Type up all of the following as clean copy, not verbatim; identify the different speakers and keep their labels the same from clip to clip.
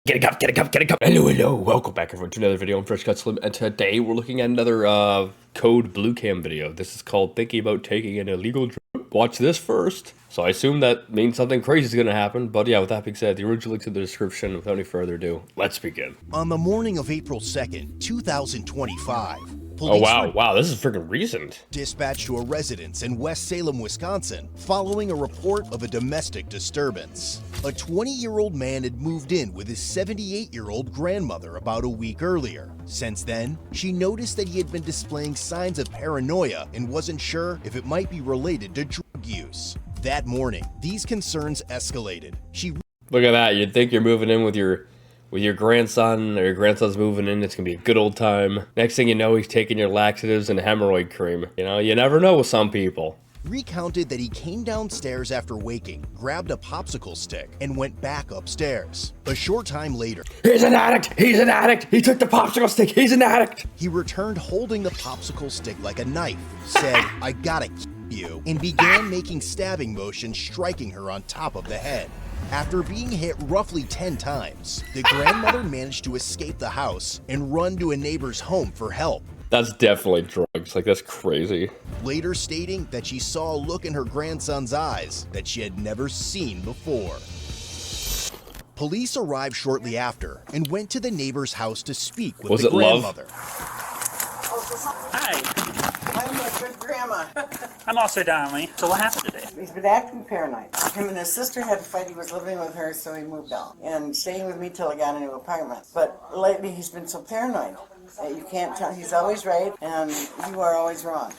Speaker 1: Get a cup, get a cup, get a cup. Hello, hello. Welcome back everyone to another video on Fresh Cut Slim, and today we're looking at another code blue cam video. This is called Thinking About Taking an Illegal Trip. Watch this first. So I assume that means something crazy is going to happen, but yeah, with that being said, the original link's in the description. Without any further ado, let's begin.
Speaker 2: On the morning of April 2nd, 2025,
Speaker 1: Oh wow, this is freaking recent.
Speaker 2: Dispatched to a residence in West Salem, Wisconsin, following a report of a domestic disturbance. A 20-year-old man had moved in with his 78-year-old grandmother about a week earlier. Since then, she noticed that he had been displaying signs of paranoia and wasn't sure if it might be related to drug use. That morning, these concerns escalated.
Speaker 1: Look at that, you'd think you're moving in with your grandson, or your grandson's moving in, it's gonna be a good old time. Next thing you know, he's taking your laxatives and hemorrhoid cream. You know, you never know with some people.
Speaker 2: Recounted that he came downstairs after waking, grabbed a popsicle stick, and went back upstairs. A short time later,
Speaker 1: He's an addict! He's an addict! He took the popsicle stick! He's an addict!
Speaker 2: He returned holding the popsicle stick like a knife, said, "I gotta kill you," and began making stabbing motions, striking her on top of the head. After being hit roughly 10 times, the grandmother managed to escape the house and run to a neighbor's home for help.
Speaker 1: That's definitely drugs. Like, that's crazy.
Speaker 2: Later stating that she saw a look in her grandson's eyes that she had never seen before. Police arrived shortly after and went to the neighbor's house to speak with the grandmother.
Speaker 3: Hi.
Speaker 4: I'm a good grandma.
Speaker 3: I'm also Donnelly. So what happened today?
Speaker 4: He's been acting paranoid. Him and his sister had a fight. He was living with her, so he moved out and staying with me till I got a new apartment. But lately, he's been so paranoid that you can't tell. He's always right, and you are always wrong.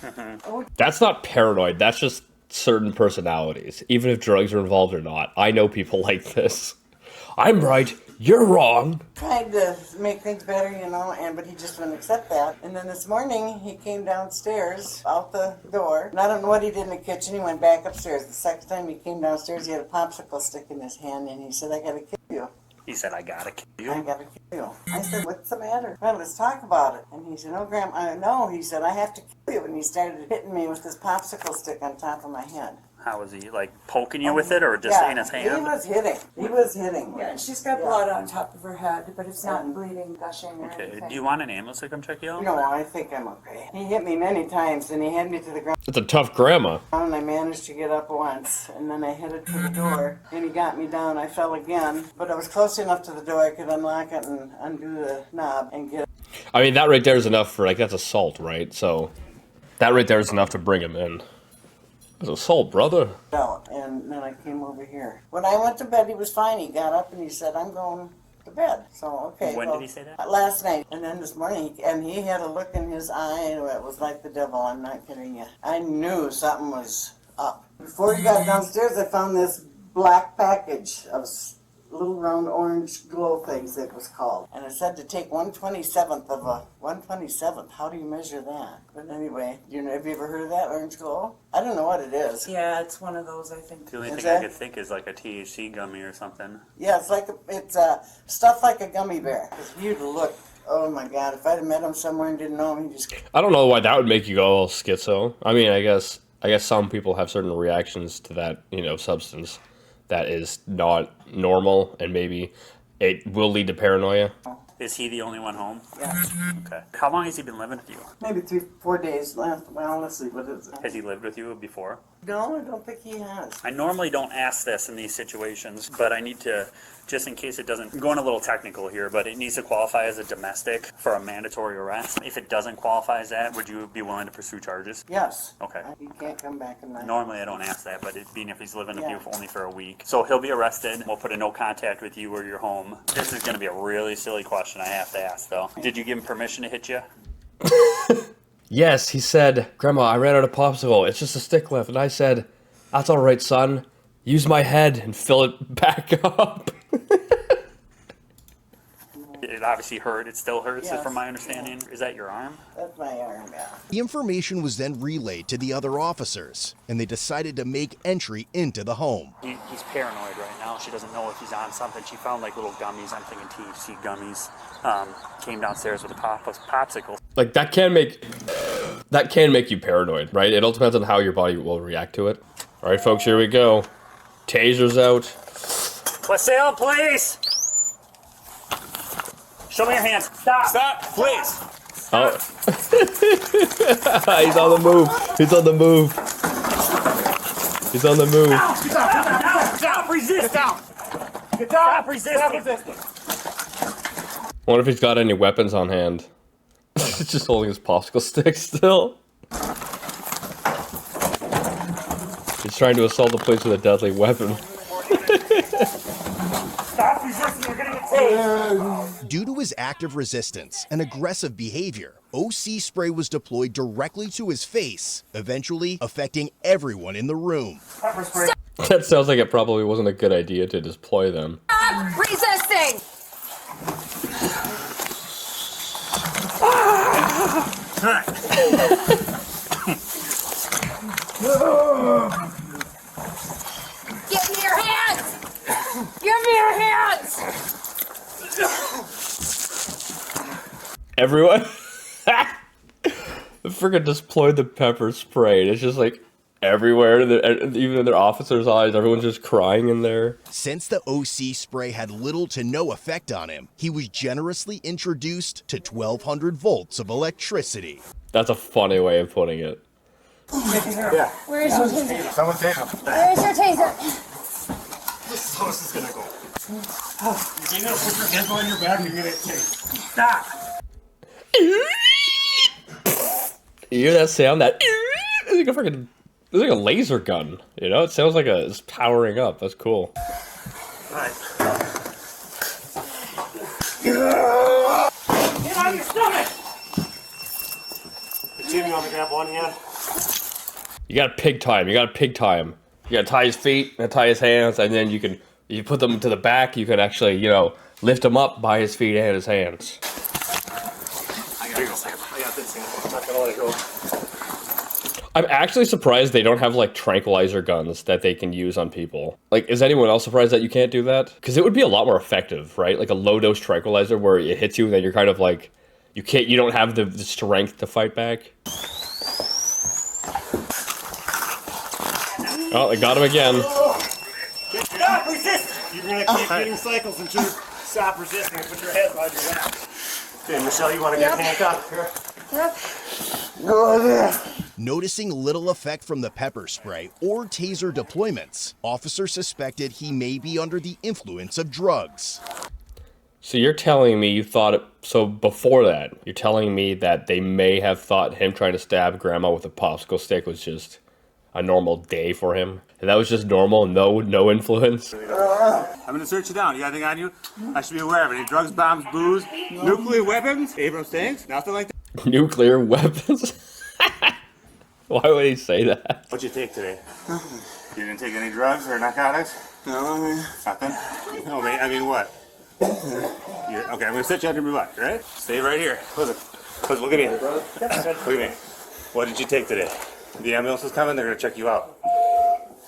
Speaker 1: That's not paranoid. That's just certain personalities. Even if drugs are involved or not. I know people like this. I'm right. You're wrong.
Speaker 4: Tried to make things better, you know, but he just wouldn't accept that. And then this morning, he came downstairs, out the door, and I don't know what he did in the kitchen. He went back upstairs. The second time he came downstairs, he had a popsicle stick in his hand, and he said, "I gotta kill you."
Speaker 3: He said, I gotta kill
Speaker 4: I
Speaker 3: you.
Speaker 4: gotta kill you. I said, "What's the matter?" "Well, let's talk about it." And he said, "Oh, Grandma, I know." He said, "I have to kill you." And he started hitting me with this popsicle stick on top of my head.
Speaker 3: How was he, like, poking you with it or just in his hand?
Speaker 4: He was hitting. He was hitting.
Speaker 5: Yeah, and she's got blood on top of her head, but it's not bleeding, gushing, or
Speaker 3: Okay,
Speaker 5: anything.
Speaker 3: do you want an ambulance to come check you out?
Speaker 4: No, I think I'm okay. He hit me many times, and he had me to the ground,
Speaker 1: That's a tough grandma.
Speaker 4: and I managed to get up once, and then I headed to the door, and he got me down. I fell again, but I was close enough to the door I could unlock it and undo the knob and get
Speaker 1: I mean, that right there is enough for, like, that's assault, right? So, that right there is enough to bring him in. That's assault, brother.
Speaker 4: out. And then I came over here. When I went to bed, he was fine. He got up and he said, "I'm going to bed." So, okay.
Speaker 3: When
Speaker 4: well,
Speaker 3: did he say that?
Speaker 4: Last night. And then this morning, and he had a look in his eye that was like the devil. I'm not kidding you. I knew something was up. Before he got downstairs, I found this black package of little round orange glow things, it was called. And it said to take 1/27th of a 1/27th. How do you measure that? But anyway, have you ever heard of that orange glow? I don't know what it is.
Speaker 5: Yeah, it's one of those, I think.
Speaker 3: The only
Speaker 4: Is
Speaker 3: thing
Speaker 4: that-
Speaker 3: I could think is like a THC gummy or something.
Speaker 4: Yeah, it's stuff like a gummy bear. If you'd look, oh my God, if I'd have met him somewhere and didn't know him, he'd just.
Speaker 1: I don't know why that would make you go all schizo. I mean, I guess some people have certain reactions to that, substance that is not normal, and maybe it will lead to paranoia.
Speaker 3: Is he the only one home?
Speaker 4: Yeah,
Speaker 3: Okay. How long has he been living with you?
Speaker 4: maybe 3-4 days left. Well, let's see, what is it?
Speaker 3: Has he lived with you before?
Speaker 4: No, I don't think he has.
Speaker 3: I normally don't ask this in these situations, but I need to, just in case it doesn't, I'm going a little technical here, but it needs to qualify as a domestic for a mandatory arrest. If it doesn't qualify as that, would you be willing to pursue charges?
Speaker 4: Yes.
Speaker 3: Okay.
Speaker 4: He can't come back in night.
Speaker 3: Normally I don't ask that, but it being if he's living with you
Speaker 4: Yeah.
Speaker 3: for only for a week. So he'll be arrested. We'll put a no contact with you or your home. This is going to be a really silly question I have to ask, though. Did you give him permission to hit you?
Speaker 1: Yes, he said, "Grandma, I ran out of popsicle. It's just a stick left." And I said, "That's all right, son. Use my head and fill it back up."
Speaker 3: It obviously hurt. It still hurts,
Speaker 4: Yes.
Speaker 3: from my understanding. Is that your arm?
Speaker 4: That's my arm, yeah.
Speaker 2: The information was then relayed to the other officers, and they decided to make entry into the home.
Speaker 3: He's paranoid right now. She doesn't know if he's on something. She found like little gummies. I'm thinking THC gummies. Came downstairs with a popsicle.
Speaker 1: Like, that can make you paranoid, right? It all depends on how your body will react to it. All right, folks, here we go. Tasers out.
Speaker 3: West Salem Police! Show me your hands. Stop.
Speaker 6: Stop, please.
Speaker 1: Oh. He's on the move. He's on the move. He's on the move.
Speaker 3: Stop resisting. Stop resisting.
Speaker 1: Wonder if he's got any weapons on hand. He's just holding his popsicle stick still. He's trying to assault the police with a deadly weapon.
Speaker 3: Stop resisting. You're gonna get tased.
Speaker 2: Due to his active resistance and aggressive behavior, OC spray was deployed directly to his face, eventually affecting everyone in the room.
Speaker 3: Pepper spray.
Speaker 1: That sounds like it probably wasn't a good idea to deploy them.
Speaker 5: Stop resisting! Give me your hands! Give me your hands!
Speaker 1: Everyone freaking deployed the pepper spray. It's just like everywhere, even in their officers' eyes, everyone's just crying in there.
Speaker 2: Since the OC spray had little to no effect on him, he was generously introduced to 1,200 volts of electricity.
Speaker 1: That's a funny way of putting it.
Speaker 6: Yeah.
Speaker 5: Where is your taser?
Speaker 6: Someone take him.
Speaker 5: Where is your taser?
Speaker 6: This is how this is gonna go. You're gonna put your hands on your back and you're gonna take.
Speaker 3: Stop.
Speaker 1: You hear that sound? That it's like a freaking, it's like a laser gun. You know, it sounds like it's powering up. That's cool.
Speaker 3: Alright. Get on your stomach.
Speaker 6: Jimmy, on the grab one hand.
Speaker 1: You got pig time. You got pig time. You got to tie his feet and tie his hands, and then you put them to the back. You can actually, you know, lift him up by his feet and his hands.
Speaker 6: I got this hand. I'm not gonna let it go.
Speaker 1: I'm actually surprised they don't have like tranquilizer guns that they can use on people. Like, is anyone else surprised that you can't do that? Because it would be a lot more effective, right? Like a low dose tranquilizer where it hits you and then you're kind of like, you don't have the strength to fight back. Oh, they got him again.
Speaker 3: Stop resisting.
Speaker 6: You're gonna keep getting cycles until you stop resisting and put your head behind your back. Okay, Michelle, you wanna get handcuffed? Here.
Speaker 5: Yep.
Speaker 2: Noticing little effect from the pepper spray or taser deployments, officers suspected he may be under the influence of drugs.
Speaker 1: So you're telling me you thought it, so before that, you're telling me that they may have thought him trying to stab grandma with a popsicle stick was just a normal day for him? And that was just normal, no influence?
Speaker 6: I'm gonna search you down. You got anything on you? I should be aware of any drugs, bombs, booze, nuclear weapons, Abrams tanks, nothing like that.
Speaker 1: Nuclear weapons? Why would he say that?
Speaker 6: What'd you take today? You didn't take any drugs or narcotics?
Speaker 7: No,
Speaker 6: Nothing? No, I mean what? Okay, I'm gonna set you under my butt, right? Stay right here. Listen, look at me. Look at me. What did you take today? The ambulance is coming, they're gonna check you out.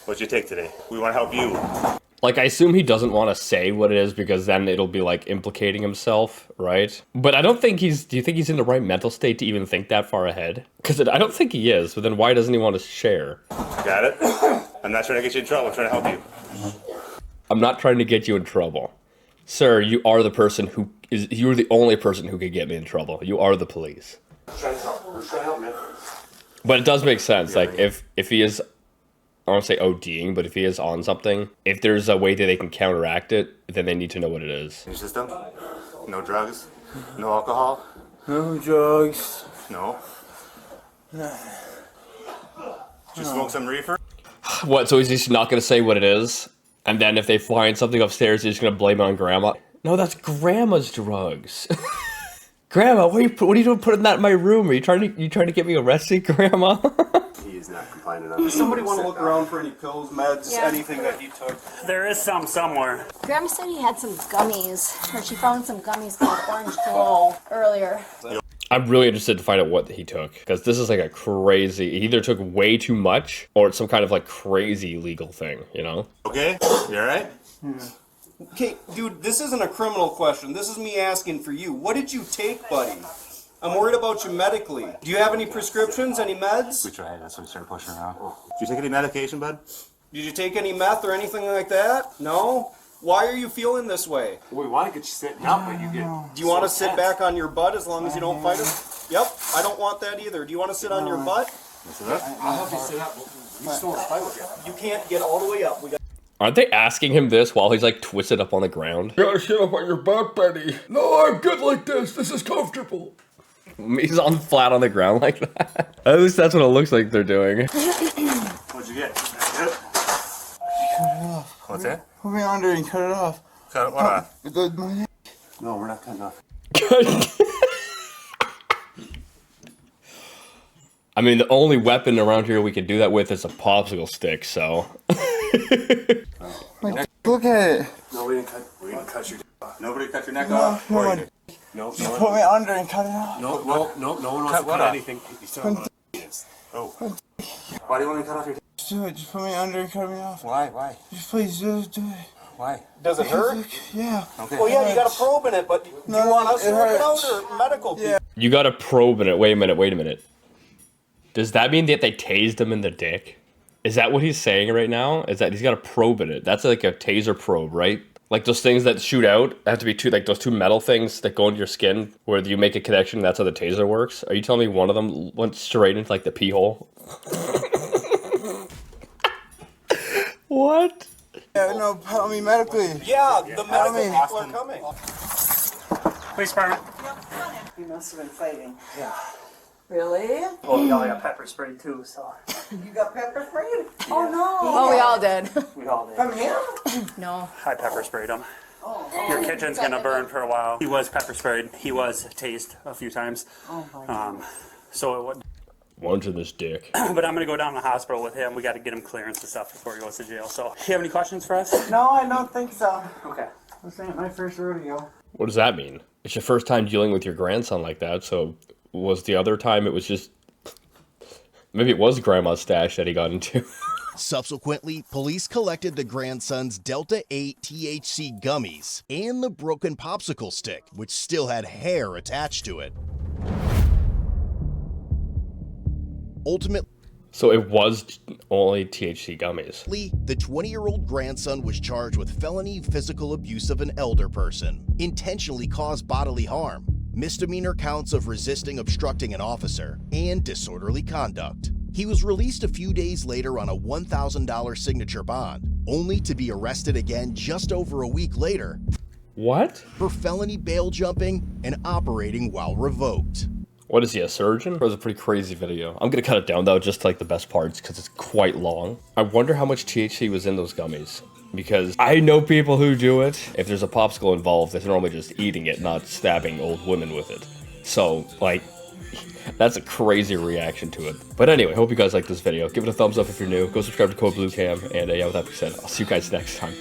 Speaker 6: What'd you take today? We wanna help you.
Speaker 1: Like, I assume he doesn't want to say what it is because then it'll be, like, implicating himself, right? But I don't think do you think he's in the right mental state to even think that far ahead? Because I don't think he is, but then why doesn't he want to share?
Speaker 6: Got it? I'm not trying to get you in trouble, I'm trying to help you.
Speaker 1: I'm not trying to get you in trouble. Sir, you are the person you're the only person who could get me in trouble. You are the police.
Speaker 6: I'm trying to help, man.
Speaker 1: But it does make sense, like, if he is, I don't want to say ODing, but if he is on something, if there's a way that they can counteract it, then they need to know what it is.
Speaker 6: Your system? No drugs? No alcohol?
Speaker 7: no drugs.
Speaker 6: No. Just smoke some reefer?
Speaker 1: What, so he's just not going to say what it is? And then if they find something upstairs, he's just going to blame it on Grandma? No, that's Grandma's drugs. Grandma, what are you doing putting that in my room? Are you trying to get me arrested, Grandma?
Speaker 6: He is not complaining on
Speaker 7: Does somebody want to look around for any pills, meds,
Speaker 5: Yeah.
Speaker 7: anything that he took?
Speaker 3: There is some somewhere.
Speaker 5: Grandma said he had some gummies, or she found some gummies called Orange Glow earlier.
Speaker 1: I'm really interested to find out what he took, because this is like a crazy, he either took way too much, or it's some kind of like crazy legal thing, you know?
Speaker 6: Okay? You alright?
Speaker 7: Okay, dude, this isn't a criminal question. This is me asking for you. What did you take, buddy? I'm worried about you medically. Do you have any prescriptions, any meds?
Speaker 6: We tried, that's why we started pushing around. Did you take any medication, bud?
Speaker 7: Did you take any meth or anything like that? No? Why are you feeling this way?
Speaker 6: We want to get you sitting up, but you get.
Speaker 7: Do you want to sit back on your butt as long as you don't fight him? Yep, I don't want that either. Do you want to sit on your butt?
Speaker 6: I'll help you sit up. We just don't want to fight with you.
Speaker 7: You can't get all the way up. We got.
Speaker 1: Aren't they asking him this while he's like twisted up on the ground?
Speaker 8: You gotta sit up on your butt, Betty. No, I'm good like this. This is comfortable.
Speaker 1: He's on flat on the ground like that. At least that's what it looks like they're doing.
Speaker 6: What'd you get?
Speaker 8: Cut it off.
Speaker 6: What's that?
Speaker 8: Put me under and cut it off.
Speaker 6: Cut it what off?
Speaker 8: My neck.
Speaker 6: No, we're not cutting off.
Speaker 1: I mean, the only weapon around here we can do that with is a popsicle stick, so.
Speaker 8: Look at it.
Speaker 6: No, we didn't cut your off. Nobody cut your neck off?
Speaker 8: No
Speaker 6: Or
Speaker 8: one.
Speaker 6: you did? No,
Speaker 8: Just put me under and cut it off.
Speaker 6: no one wants to cut anything. He's talking about this. Oh. Why do you want me to cut off your dick?
Speaker 8: Just do it. Just put me under and cut me off.
Speaker 6: Why?
Speaker 8: Just please do it.
Speaker 6: Why?
Speaker 7: Does it hurt?
Speaker 8: Yeah.
Speaker 6: Okay.
Speaker 7: Well, yeah, you got a probe in it, but do you want us to
Speaker 8: it
Speaker 7: work it out
Speaker 8: hurts.
Speaker 7: or medical people?
Speaker 8: Yeah.
Speaker 1: You got a probe in it. Wait a minute. Does that mean that they tased him in the dick? Is that what he's saying right now? Is that he's got a probe in it? That's like a taser probe, right? Like those things that shoot out have to be like those two metal things that go into your skin where you make a connection. That's how the taser works. Are you telling me one of them went straight into like the pee hole? What?
Speaker 8: Yeah, no, help me medically.
Speaker 7: Yeah, the medical
Speaker 8: mean-
Speaker 7: people are coming.
Speaker 3: Police department.
Speaker 4: He must have been fighting.
Speaker 5: Really?
Speaker 3: Well, y'all got pepper sprayed too, so
Speaker 4: You got pepper sprayed?
Speaker 5: Oh no. Oh, we all did.
Speaker 3: we all did.
Speaker 4: From him?
Speaker 5: No.
Speaker 3: I pepper sprayed him. Your kitchen's gonna burn for a while. He was pepper sprayed. He was tased a few times. So it would.
Speaker 1: One's in this dick.
Speaker 3: But I'm gonna go down to the hospital with him. We got to get him clearance and stuff before he goes to jail. So, you have any questions for us?
Speaker 4: No, I don't think so.
Speaker 3: Okay.
Speaker 4: This ain't my first rodeo.
Speaker 1: What does that mean? It's your first time dealing with your grandson like that, so was the other time it was just... Maybe it was grandma's stash that he got into.
Speaker 2: Subsequently, police collected the grandson's Delta 8 THC gummies and the broken popsicle stick, which still had hair attached to it. Ultimately,
Speaker 1: So it was only THC gummies.
Speaker 2: the 20-year-old grandson was charged with felony physical abuse of an elder person, intentionally caused bodily harm, misdemeanor counts of resisting obstructing an officer, and disorderly conduct. He was released a few days later on a $1,000 signature bond, only to be arrested again just over a week later
Speaker 1: What?
Speaker 2: for felony bail jumping and operating while revoked.
Speaker 1: What is he, a surgeon? It was a pretty crazy video. I'm gonna cut it down though, just to like the best parts, because it's quite long. I wonder how much THC was in those gummies. Because I know people who do it. If there's a popsicle involved, they're normally just eating it, not stabbing old women with it. So, like, that's a crazy reaction to it. But anyway, hope you guys like this video. Give it a thumbs up if you're new. Go subscribe to Code Blue Cam. And yeah, with that being said, I'll see you guys next time.